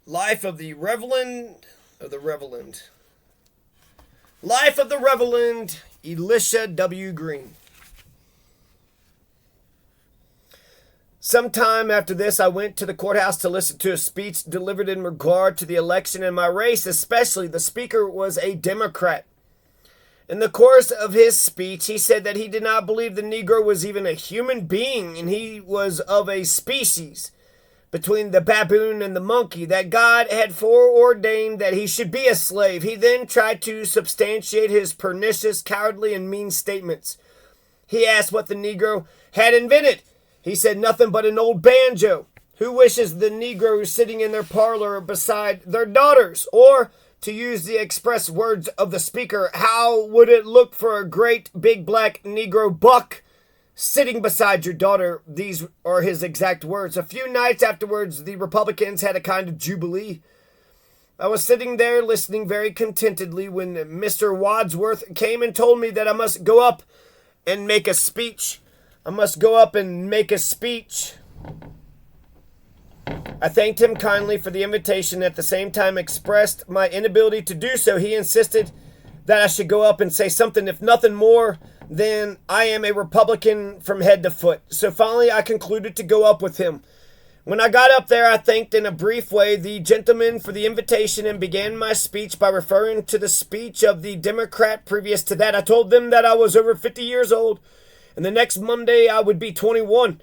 Life of the Reverend, Life of the Reverend Elisha W. Green. Sometime after this, I went to the courthouse to listen to a speech delivered in regard to the election in my race, especially. The speaker was a Democrat. In the course of his speech, he said that he did not believe the Negro was even a human being, and he was of a species between the baboon and the monkey, that God had foreordained that he should be a slave. He then tried to substantiate his pernicious, cowardly, and mean statements. He asked what the Negro had invented. He said nothing but an old banjo. Who wishes the Negro sitting in their parlor beside their daughters? Or, to use the express words of the speaker, how would it look for a great big black Negro buck sitting beside your daughter? These are his exact words. A few nights afterwards, the Republicans had a kind of jubilee. I was sitting there listening very contentedly when Mr. Wadsworth came and told me that I must go up and make a speech. I thanked him kindly for the invitation, at the same time expressed my inability to do so. He insisted that I should go up and say something, if nothing more than I am a Republican from head to foot. So finally I concluded to go up with him. When I got up there, I thanked in a brief way the gentleman for the invitation and began my speech by referring to the speech of the Democrat previous to that. I told them that I was over 50 years old, and the next Monday I would be 21.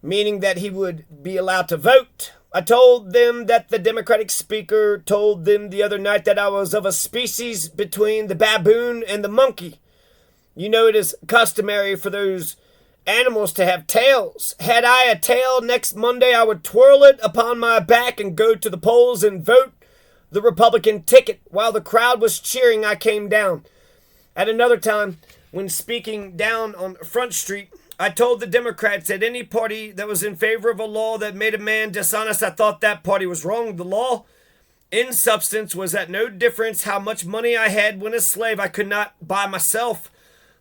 Meaning that he would be allowed to vote. I told them that the Democratic speaker told them the other night that I was of a species between the baboon and the monkey. You know, it is customary for those animals to have tails. Had I a tail, next Monday I would twirl it upon my back and go to the polls and vote the Republican ticket. While the crowd was cheering, I came down. At another time, when speaking down on Front Street, I told the Democrats that any party that was in favor of a law that made a man dishonest, I thought that party was wrong. The law, in substance, was that no difference how much money I had when a slave, I could not buy myself.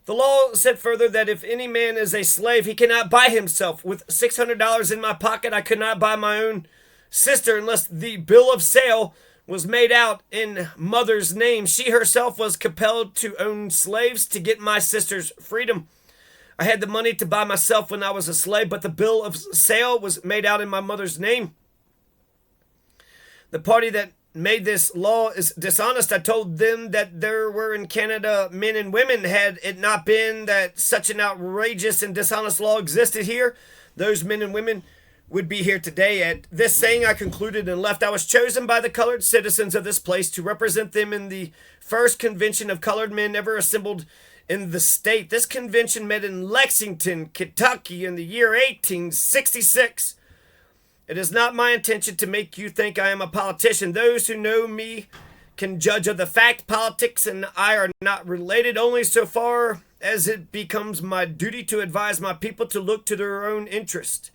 The law said further that if any man is a slave, he cannot buy himself. With $600 in my pocket, I could not buy my own sister unless the bill of sale was made out in mother's name. She herself was compelled to own slaves to get my sister's freedom. I had the money to buy myself when I was a slave, but the bill of sale was made out in my mother's name. The party that made this law is dishonest. I told them that there were in Canada men and women. Had it not been that such an outrageous and dishonest law existed here, those men and women would be here today. At this saying, I concluded and left. I was chosen by the colored citizens of this place to represent them in the first convention of colored men ever assembled in the state. This convention met in Lexington, Kentucky in the year 1866. It is not my intention to make you think I am a politician. Those who know me can judge of the fact. Politics and I are not related, only so far as it becomes my duty to advise my people to look to their own interest.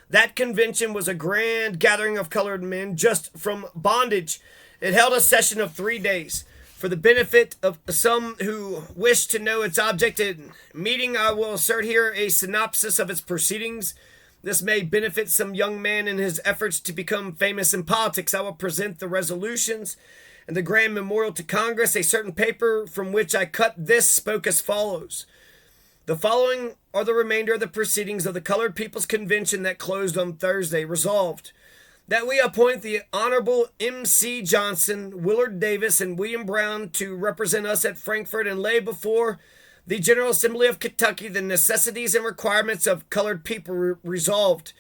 That convention was a grand gathering of colored men just from bondage. It held a session of 3 days. For the benefit of some who wish to know its object in meeting, I will assert here a synopsis of its proceedings. This may benefit some young man in his efforts to become famous in politics. I will present the resolutions and the grand memorial to Congress. A certain paper from which I cut this spoke as follows. The following are the remainder of the proceedings of the Colored People's Convention that closed on Thursday. Resolved, that we appoint the Honorable M.C. Johnson, Willard Davis, and William Brown to represent us at Frankfort and lay before the General Assembly of Kentucky the necessities and requirements of colored people. Resolved,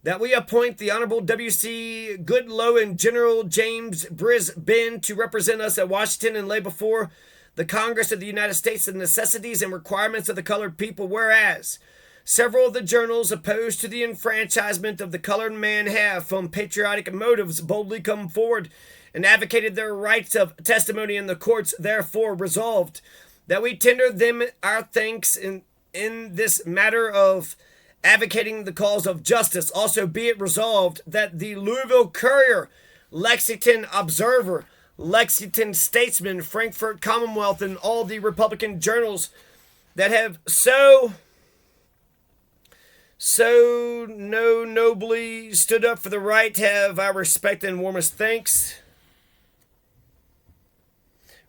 that we appoint the Honorable W.C. Goodloe and General James Brisbane to represent us at Washington and lay before the Congress of the United States the necessities and requirements of the colored people. Whereas several of the journals opposed to the enfranchisement of the colored man have, from patriotic motives, boldly come forward and advocated their rights of testimony in the courts. Therefore, resolved, that we tender them our thanks in this matter of advocating the cause of justice. Also, be it resolved that the Louisville Courier, Lexington Observer, Lexington Statesman, Frankfort Commonwealth, and all the Republican journals that have so So nobly stood up for the right, have our respect and warmest thanks.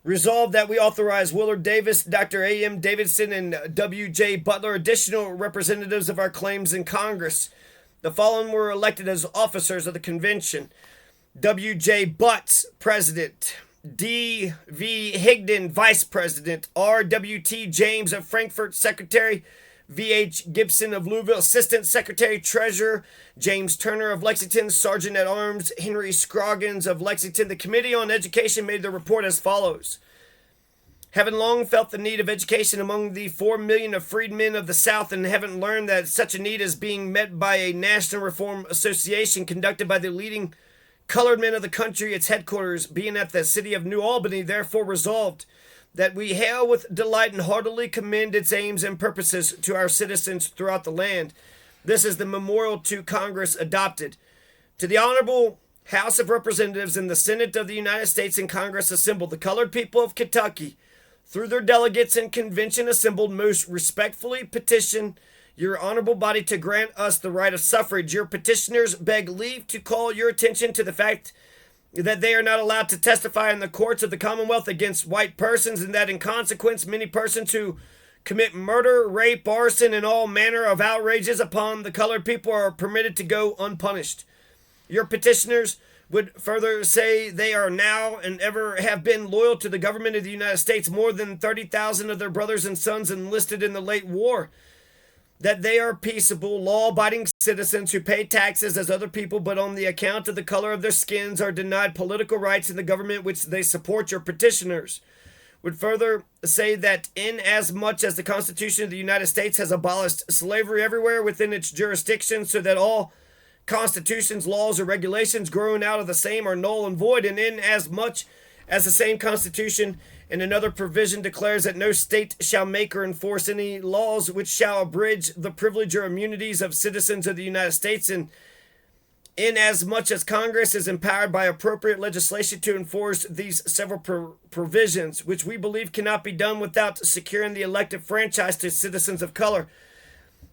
Resolved that we authorize Willard Davis, Dr. A.M. Davidson, and W.J. Butler, additional representatives of our claims in Congress. The following were elected as officers of the convention: W.J. Butts, President; D.V. Higdon, Vice President; R.W.T. James of Frankfort, Secretary; V.H. Gibson of Louisville, Assistant Secretary Treasurer; James Turner of Lexington, Sergeant at Arms; Henry Scroggins of Lexington. The Committee on Education made the report as follows. Having long felt the need of education among the 4 million of freedmen of the South, and having learned that such a need is being met by a National Reform Association conducted by the leading colored men of the country, its headquarters being at the city of New Albany, therefore resolved that we hail with delight and heartily commend its aims and purposes to our citizens throughout the land. This is the memorial to Congress adopted. To the Honorable House of Representatives and the Senate of the United States and Congress assembled, the colored people of Kentucky, through their delegates and convention assembled, most respectfully petition your honorable body to grant us the right of suffrage. Your petitioners beg leave to call your attention to the fact that they are not allowed to testify in the courts of the Commonwealth against white persons, and that in consequence many persons who commit murder, rape, arson, and all manner of outrages upon the colored people are permitted to go unpunished. Your petitioners would further say they are now and ever have been loyal to the government of the United States. More than 30,000 of their brothers and sons enlisted in the late war. That they are peaceable, law-abiding citizens who pay taxes as other people, but on the account of the color of their skins are denied political rights in the government which they support. Your petitioners would further say that inasmuch as the Constitution of the United States has abolished slavery everywhere within its jurisdiction, so that all constitutions, laws, or regulations growing out of the same are null and void, and inasmuch as the same Constitution and another provision declares that no state shall make or enforce any laws which shall abridge the privilege or immunities of citizens of the United States, and inasmuch as Congress is empowered by appropriate legislation to enforce these several provisions, which we believe cannot be done without securing the elective franchise to citizens of color,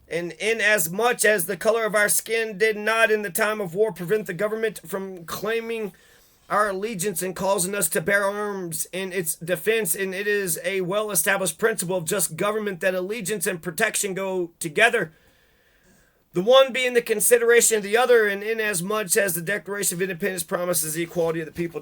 and inasmuch as the color of our skin did not in the time of war prevent the government from claiming our allegiance and causing us to bear arms in its defense, and it is a well-established principle of just government that allegiance and protection go together, the one being the consideration of the other, and inasmuch as the Declaration of Independence promises the equality of the people,